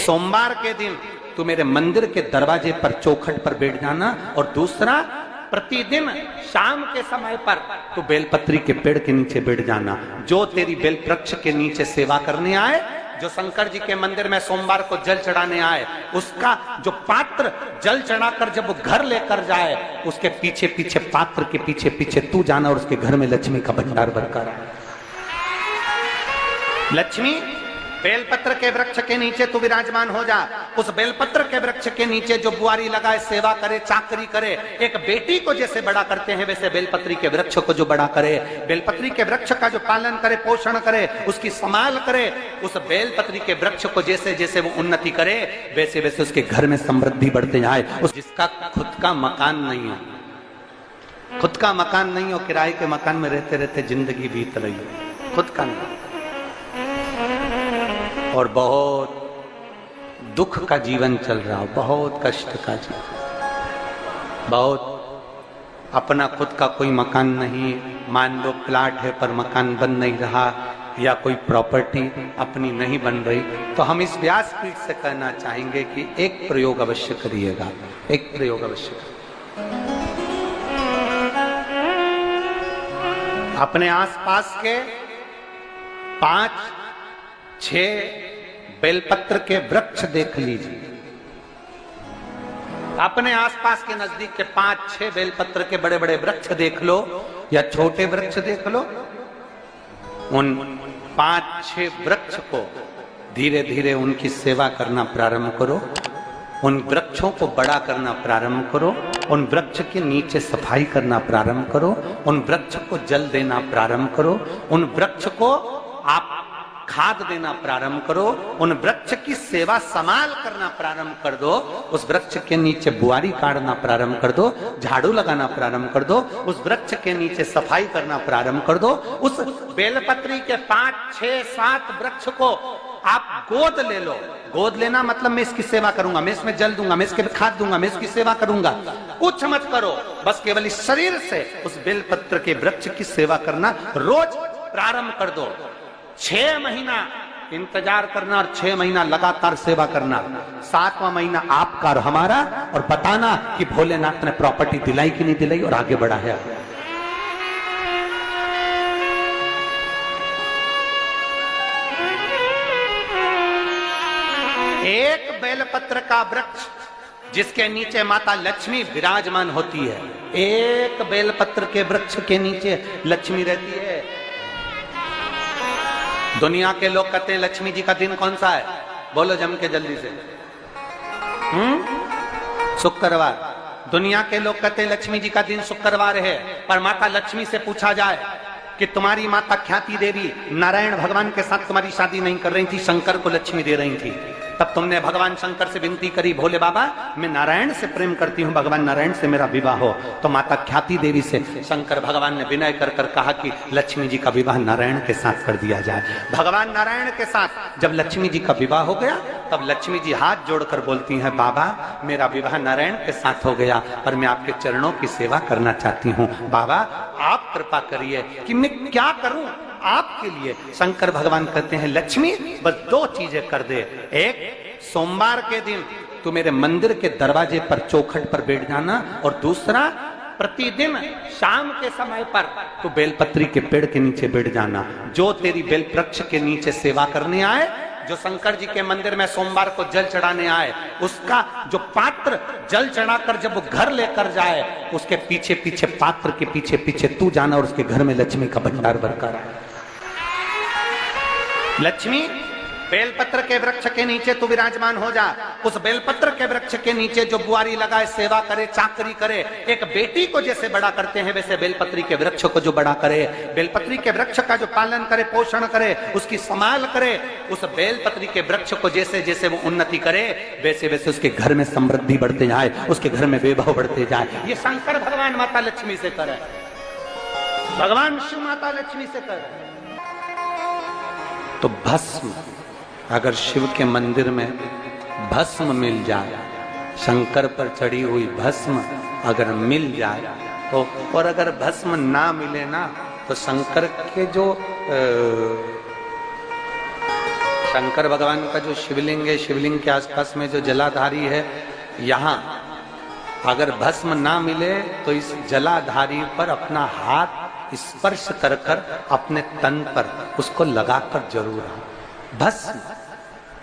सोमवार के दिन तू मेरे मंदिर के दरवाजे पर चौखट पर बैठ जाना, और दूसरा प्रतिदिन शाम के समय पर तू बेलपत्री के पेड़ के नीचे बैठ जाना। जो तेरी बेल वृक्ष के नीचे सेवा करने आए, जो शंकर जी के मंदिर में सोमवार को जल चढ़ाने आए, उसका जो पात्र जल चढ़ाकर जब वो घर लेकर जाए, उसके पीछे पीछे, पात्र के पीछे पीछे तू जाना और उसके घर में लक्ष्मी का भंडार भरकर आए। लक्ष्मी बेलपत्र के वृक्ष के नीचे तू विराजमान हो जा। उस बेलपत्र के वृक्ष के नीचे जो बुआरी लगाए, सेवा करे, चाकरी करे, एक बेटी को जैसे बड़ा करते हैं वैसे बेलपत्री के वृक्ष को जो बड़ा करे, बेलपत्री के वृक्ष का जो पालन करे, पोषण करे, उसकी संभाल करे, उस बेलपत्री के वृक्ष को जैसे जैसे वो उन्नति करे, वैसे वैसे उसके घर में समृद्धि बढ़ते जाए। उस जिसका खुद का मकान नहीं हो, खुद का मकान नहीं हो, किराए के मकान में रहते रहते जिंदगी बीत रही हो, खुद का नहीं, और बहुत दुख का जीवन चल रहा हो, बहुत कष्ट का जीवन, बहुत अपना खुद का कोई मकान नहीं, मान लो प्लाट है पर मकान बन नहीं रहा, या कोई प्रॉपर्टी अपनी नहीं बन रही, तो हम इस व्यासपीठ से कहना चाहेंगे कि एक प्रयोग अवश्य करिएगा, एक प्रयोग अवश्य करिए। अपने आसपास के 5-6 बेलपत्र के वृक्ष देख लीजिए, अपने आसपास के नजदीक के 5-6 बेलपत्र के बड़े बड़े वृक्ष देख लो या छोटे वृक्ष देख लो। उन 5-6 वृक्ष को धीरे धीरे उनकी सेवा करना प्रारंभ करो, उन वृक्षों को बड़ा करना प्रारंभ करो, उन वृक्ष के नीचे सफाई करना प्रारंभ करो, उन वृक्ष को जल देना प्रारंभ करो, उन वृक्ष को आप खाद देना प्रारंभ करो, उन वृक्ष की सेवा संभाल करना प्रारंभ कर दो, उस वृक्ष के नीचे बुआरी काटना प्रारंभ कर दो, झाड़ू लगाना प्रारंभ कर दो, उस वृक्ष के नीचे सफाई करना प्रारंभ कर दो। उस बेलपत्री के 5-6-7 वृक्ष को आप गोद ले लो। गोद लेना मतलब मैं इसकी सेवा करूंगा, मैं इसमें जल दूंगा, मैं इसके खाद दूंगा, मैं इसकी सेवा करूंगा, कुछ मत करो, बस केवल इस शरीर से उस बेलपत्र के वृक्ष की सेवा करना रोज प्रारंभ कर दो। 6 महीना इंतजार करना और 6 महीना लगातार सेवा करना, 7वां महीना आपका और हमारा, और बताना कि भोलेनाथ ने प्रॉपर्टी दिलाई कि नहीं दिलाई और आगे बढ़ा है। एक बेलपत्र का वृक्ष जिसके नीचे माता लक्ष्मी विराजमान होती है, एक बेलपत्र के वृक्ष के नीचे लक्ष्मी रहती है। दुनिया के लोग कहते हैं लक्ष्मी जी का दिन कौन सा है, बोलो जम के जल्दी से। शुक्रवार। दुनिया के लोग कहते हैं लक्ष्मी जी का दिन शुक्रवार है, पर माता लक्ष्मी से पूछा जाए कि तुम्हारी माता ख्याति देवी नारायण भगवान के साथ तुम्हारी शादी नहीं कर रही थी, शंकर को लक्ष्मी दे रही थी, तब तुमने भगवान शंकर से विनती करी, भोले बाबा मैं नारायण से प्रेम करती हूँ, भगवान नारायण से मेरा विवाह हो। तो माता ख्याति देवी से शंकर भगवान ने विनय कर कर कहा कि लक्ष्मी जी का विवाह नारायण के साथ कर दिया जाए। भगवान नारायण के साथ जब लक्ष्मी जी का विवाह हो गया, तब लक्ष्मी जी हाथ जोड़कर बोलती हैं, बाबा मेरा विवाह नारायण के साथ हो गया, पर मैं आपके चरणों की सेवा करना चाहती हूँ, बाबा आप कृपा करिए कि मैं क्या करूं आपके लिए। शंकर भगवान कहते हैं लक्ष्मी बस 2 चीजें कर दे, एक सोमवार के दिन तू मेरे मंदिर के दरवाजे पर चौखट पर बैठ जाना, और दूसरा प्रतिदिन शाम के समय पर तू बेलपत्री के पेड़ के नीचे बैठ जाना। जो तेरी बेल वृक्ष के नीचे सेवा करने आए, जो शंकर जी के मंदिर में सोमवार को जल चढ़ाने आए, उसका जो पात्र जल चढ़ाकर जब वो घर लेकर जाए, उसके पीछे पीछे, पात्र के पीछे पीछे तू जाना और उसके घर में लक्ष्मी का भंडार भरकर आए। लक्ष्मी बेलपत्र के वृक्ष के नीचे तू विराजमान हो जा। उस बेलपत्र के वृक्ष के नीचे जो बुआरी लगाए, सेवा करे, चाकरी करे, एक बेटी को जैसे बड़ा करते हैं वैसे बेलपत्री के वृक्ष को जो बड़ा करे, बेलपत्री के वृक्ष का जो पालन करे, पोषण करे, उसकी संभाल करे, उस बेलपत्री के वृक्ष को जैसे जैसे वो उन्नति करे, वैसे वैसे उसके घर में समृद्धि बढ़ते जाए, उसके घर में वैभव बढ़ते जाए। ये शंकर भगवान माता लक्ष्मी से करे, भगवान शिव माता लक्ष्मी से करे। तो भस्म, अगर शिव के मंदिर में भस्म मिल जाए, शंकर पर चढ़ी हुई भस्म अगर मिल जाए तो, और अगर भस्म ना मिले ना, तो शंकर के जो शंकर भगवान का जो शिवलिंग है, शिवलिंग के आसपास में जो जलाधारी है, यहाँ अगर भस्म ना मिले तो इस जलाधारी पर अपना हाथ स्पर्श कर कर अपने तन पर उसको लगाकर जरूर आओ। भस्म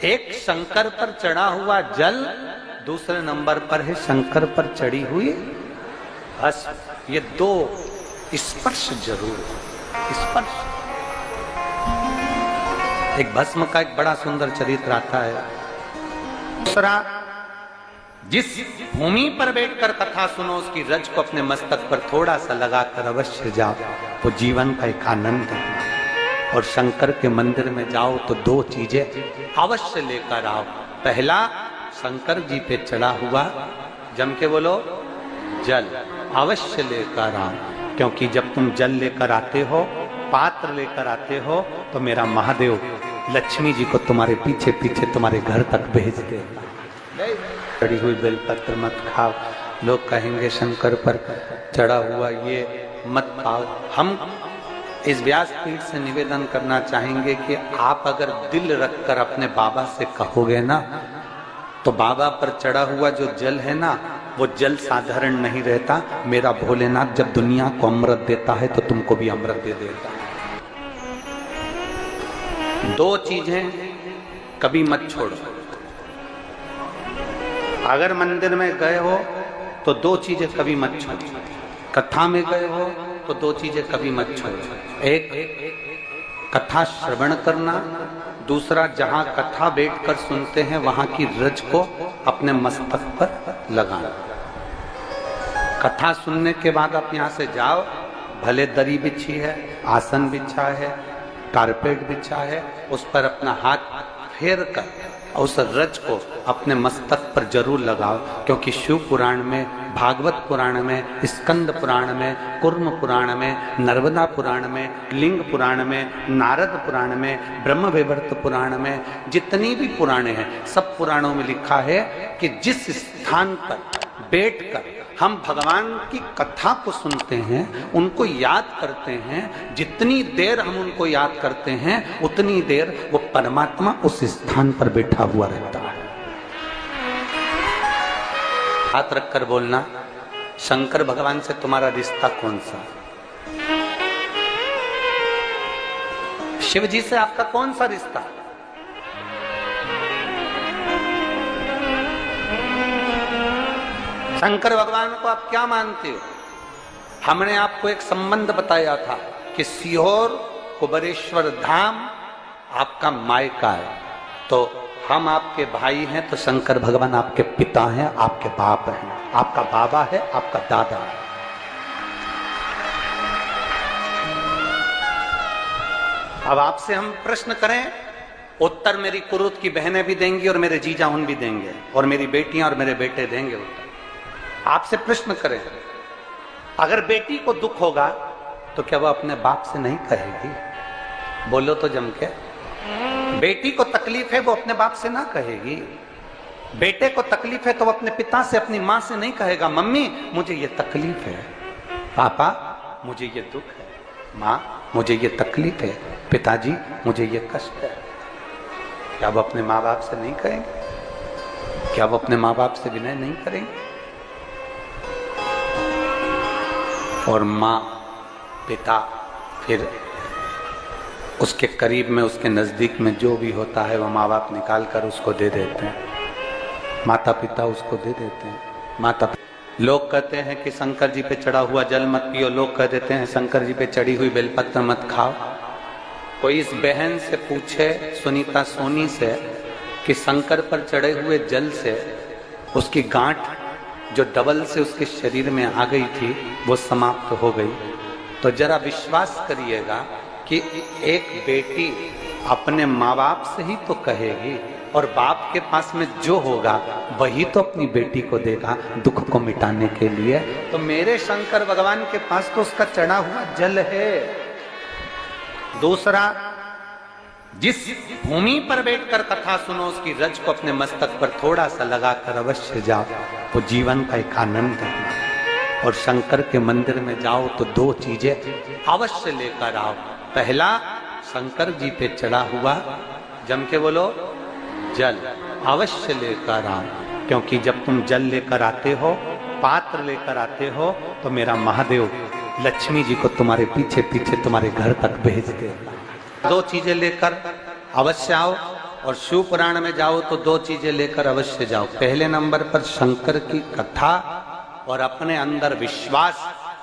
एक शंकर पर चढ़ा हुआ जल, दूसरे नंबर पर है शंकर पर चढ़ी हुई भस्म। ये दो स्पर्श जरूर, स्पर्श। एक भस्म का एक बड़ा सुंदर चरित्र आता है। दूसरा, जिस भूमि पर बैठकर कथा सुनो उसकी रज को अपने मस्तक पर थोड़ा सा लगाकर अवश्य जाओ, वो जीवन का एक आनंद है। और शंकर के मंदिर में जाओ तो दो चीजें अवश्य लेकर आओ। पहला, शंकर जी पे चढ़ा हुआ, जम के बोलो, जल अवश्य लेकर आओ। क्योंकि जब तुम जल लेकर आते हो, पात्र लेकर आते हो, तो मेरा महादेव लक्ष्मी जी को तुम्हारे पीछे पीछे तुम्हारे घर तक भेज देगा। चढ़ी हुई बेलपत्र मत खाओ, लोग कहेंगे शंकर पर चढ़ा हुआ ये मत खाओ। हम इस व्यासपीठ से निवेदन करना चाहेंगे कि आप अगर दिल रखकर अपने बाबा से कहोगे ना, तो बाबा पर चढ़ा हुआ जो जल है ना, वो जल साधारण नहीं रहता। मेरा भोलेनाथ जब दुनिया को अमृत देता है तो तुमको भी अमृत दे देता है। दो चीजें कभी मत छोड़ो। अगर मंदिर में गए हो तो दो चीजें कभी मत छोड़ो। कथा में गए हो तो दो चीजें कभी मत छोड़ो। एक, कथा श्रवण करना। दूसरा, जहां कथा बैठकर सुनते हैं वहां की रज को अपने मस्तक पर लगाना। कथा सुनने के बाद आप यहां से जाओ, भले दरी बिछी है, आसन बिछा है, कारपेट बिछा है, उस पर अपना हाथ फेर कर उस रज को अपने मस्तक पर जरूर लगाओ। क्योंकि शिव पुराण में, भागवत पुराण में, स्कंद पुराण में, कुर्म पुराण में, नर्मदा पुराण में, लिंग पुराण में, नारद पुराण में, ब्रह्म वैवर्त पुराण में, जितनी भी पुराणे हैं, सब पुराणों में लिखा है कि जिस स्थान पर बैठकर हम भगवान की कथा को सुनते हैं, उनको याद करते हैं, जितनी देर हम उनको याद करते हैं उतनी देर वो परमात्मा उस स्थान पर बैठा हुआ रहता है। हाथ रखकर बोलना, शंकर भगवान से तुम्हारा रिश्ता कौन सा? शिव जी से आपका कौन सा रिश्ता? शंकर भगवान को आप क्या मानते हो? हमने आपको एक संबंध बताया था कि सीहोर कुबेरेश्वर धाम आपका मायका है, तो हम आपके भाई हैं, तो शंकर भगवान आपके पिता हैं, आपके बाप हैं, आपका बाबा है, आपका दादा है। अब आपसे हम प्रश्न करें, उत्तर मेरी कुरुत की बहनें भी देंगी और मेरे जीजा उन भी देंगे और मेरी बेटियां और मेरे बेटे देंगे उत्तर। आपसे प्रश्न करें, अगर बेटी को दुख होगा तो क्या वो अपने बाप से नहीं कहेगी? बोलो तो जम के। बेटी को तकलीफ है वो अपने बाप से ना कहेगी। बेटे को तकलीफ है तो वो अपने पिता से, अपनी माँ से नहीं कहेगा, मम्मी मुझे ये तकलीफ है, पापा मुझे ये दुख है, माँ मुझे ये तकलीफ है, पिताजी मुझे ये कष्ट है। क्या वो अपने माँ बाप से नहीं कहेंगे? क्या वो अपने माँ बाप से विनय नहीं करेंगे? और माँ, पिता, फिर उसके करीब में, उसके नजदीक में जो भी होता है वो माँ बाप निकाल कर उसको दे देते हैं, माता पिता उसको दे देते हैं। माता, लोग कहते हैं कि शंकर जी पे चढ़ा हुआ जल मत पियो, लोग कह देते हैं शंकर जी पे चढ़ी हुई बेलपत्र मत खाओ। कोई इस बहन से पूछे, सुनीता सोनी से, कि शंकर पर चढ़े हुए जल से उसकी गांठ जो डबल से उसके शरीर में आ गई थी वो समाप्त हो गई, तो जरा विश्वास करिएगा कि एक बेटी अपने माँ बाप से ही तो कहेगी, और बाप के पास में जो होगा वही तो अपनी बेटी को देगा दुख को मिटाने के लिए। तो मेरे शंकर भगवान के पास तो उसका चढ़ा हुआ जल है। दूसरा, जिस भूमि पर बैठकर कथा सुनो उसकी रज को अपने मस्तक पर थोड़ा सा लगाकर अवश्य जाओ, वो जीवन का एक आनंद है। और शंकर के मंदिर में जाओ तो दो चीजें अवश्य लेकर आओ। पहला, शंकर जी पे चढ़ा हुआ जम के बोलो, जल अवश्य लेकर आओ, क्योंकि जब तुम जल लेकर आते हो, पात्र लेकर आते हो, तो मेरा महादेव लक्ष्मी जी को तुम्हारे पीछे पीछे तुम्हारे घर तक भेज देगा। दो चीजें लेकर अवश्य आओ, और शिव पुराण में जाओ तो दो चीजें लेकर अवश्य जाओ। पहले नंबर पर शंकर की कथा और अपने अंदर विश्वास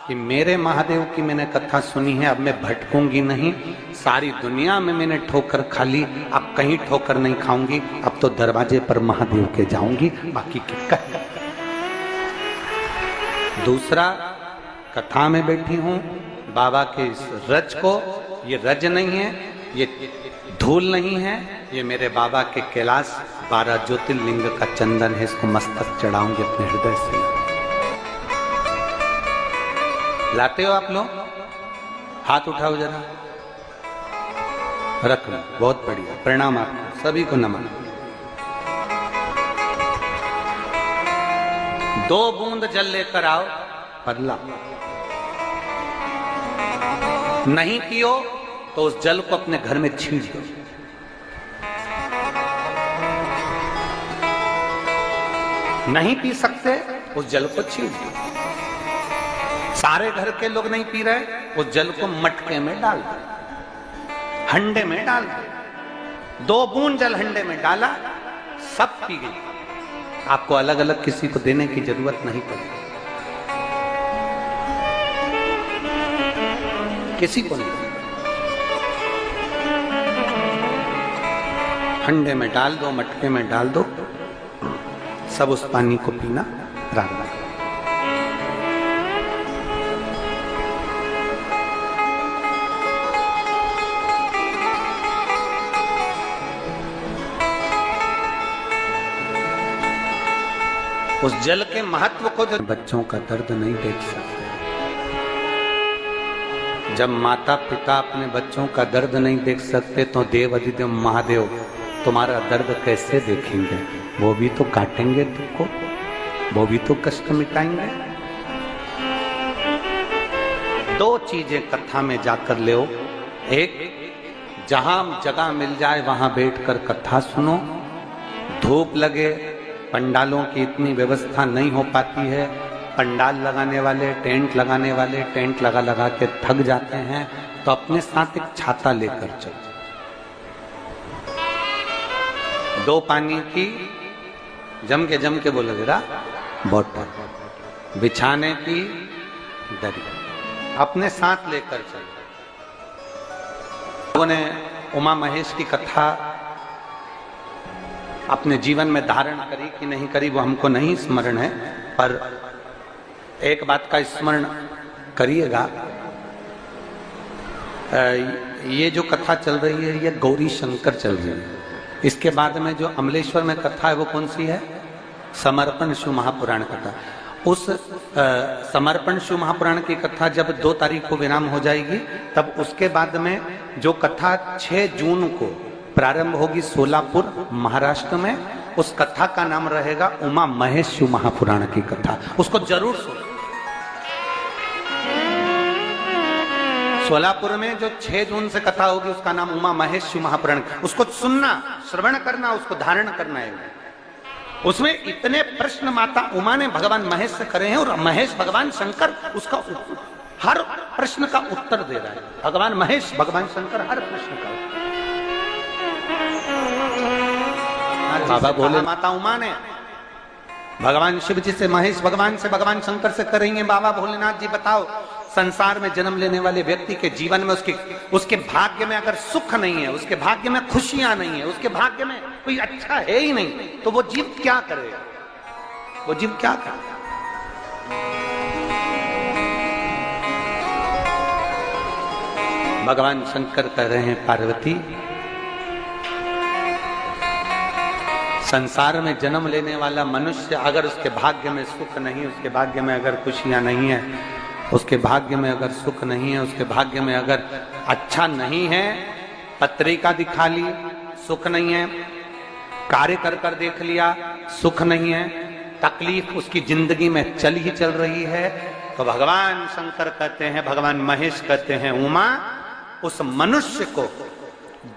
कि मेरे महादेव की मैंने कथा सुनी है, अब मैं भटकूंगी नहीं। सारी दुनिया में मैंने ठोकर खा ली, अब कहीं ठोकर नहीं खाऊंगी, अब तो दरवाजे पर महादेव के जाऊंगी, बाकी क्या। दूसरा, कथा में बैठी हूं बाबा के इस रज को, ये रज नहीं है, ये धूल नहीं है, ये मेरे बाबा के कैलाश 12 ज्योतिर्लिंग का चंदन है, इसको मस्तक चढ़ाऊंगी अपने हृदय से। लाते हो आप लोग? हाथ उठाओ जरा, रख लो, बहुत बढ़िया, प्रणाम आपको सभी को, नमन। 2 बूंद जल लेकर आओ, पगला नहीं पियो तो उस जल को अपने घर में छींट दो। नहीं पी सकते, उस जल को छींट दो। सारे घर के लोग नहीं पी रहे, उस जल को मटके में डाल दो, हंडे में डाल दो। 2 बूंद जल हंडे में डाला, सब पी गई। आपको अलग अलग किसी को देने की जरूरत नहीं पड़ी, किसी को नहीं। हंडे में डाल दो, मटके में डाल दो, सब उस पानी को पीना प्रारंभ। उस जल के महत्व को जो बच्चों का दर्द नहीं देख सकते, जब माता पिता अपने बच्चों का दर्द नहीं देख सकते, तो देव अधिदेव महादेव तुम्हारा दर्द कैसे देखेंगे? वो भी तो काटेंगे तुमको, वो भी तो कष्ट मिटाएंगे। 2 चीजें कथा में जाकर ले। एक, जहां जगह मिल जाए वहां बैठकर कथा सुनो। धूप लगे, पंडालों की इतनी व्यवस्था नहीं हो पाती है, पंडाल लगाने वाले, टेंट लगाने वाले टेंट लगा लगा के थक जाते हैं, तो अपने साथ एक छाता लेकर चलो। 2 पानी की जम के बोलो जरा, बोतल, बिछाने की दरी अपने साथ लेकर चलो। लोगों ने उमा महेश की कथा अपने जीवन में धारण करी कि नहीं करी वो हमको नहीं स्मरण है, पर एक बात का स्मरण करिएगा, ये जो कथा चल रही है ये गौरी शंकर चल रही है। इसके बाद में जो अमलेश्वर में कथा है वो कौन सी है? समर्पण शिव महापुराण कथा। उस समर्पण शिव महापुराण की कथा जब 2 तारीख को विराम हो जाएगी, तब उसके बाद में जो कथा 6 जून को प्रारंभ होगी सोलापुर महाराष्ट्र में, उस कथा का नाम रहेगा उमा महेश शिव महापुराण की कथा। उसको जरूर सुनो। सोलापुर में जो 6 जून से कथा होगी उसका नाम उमा महेश शिव महापुराण। उसको सुनना, श्रवण करना, उसको धारण करना है। उसमें इतने प्रश्न माता उमा ने भगवान महेश से करे हैं, और महेश भगवान शंकर उसका हर प्रश्न का उत्तर दे रहा है। भगवान महेश भगवान शंकर हर प्रश्न का उत्तर। बाबा बोले माता उमा ने भगवान शिव जी से, महेश भगवान से, भगवान शंकर से करेंगे, बाबा भोलेनाथ जी बताओ, संसार में जन्म लेने वाले व्यक्ति के जीवन में उसके भाग्य में अगर सुख नहीं है, उसके भाग्य में खुशियां नहीं है, उसके भाग्य में कोई अच्छा है ही नहीं, तो वो जीव क्या करेगा? वो जीव क्या करेगा? भगवान शंकर कह रहे हैं, पार्वती, संसार में जन्म लेने वाला मनुष्य अगर उसके भाग्य में सुख नहीं, उसके भाग्य में अगर खुशियां नहीं है, उसके भाग्य में अगर सुख नहीं है, उसके भाग्य में अगर अच्छा नहीं है, पत्रिका दिखा ली सुख नहीं है, कार्य कर कर देख लिया सुख नहीं है, तकलीफ उसकी जिंदगी में चल ही चल रही है, तो भगवान शंकर कहते हैं, भगवान महेश कहते हैं, उमा, उस मनुष्य को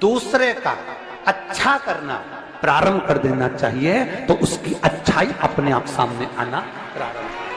दूसरे का अच्छा करना प्रारंभ कर देना चाहिए, तो उसकी अच्छाई अपने आप सामने आना प्रारंभ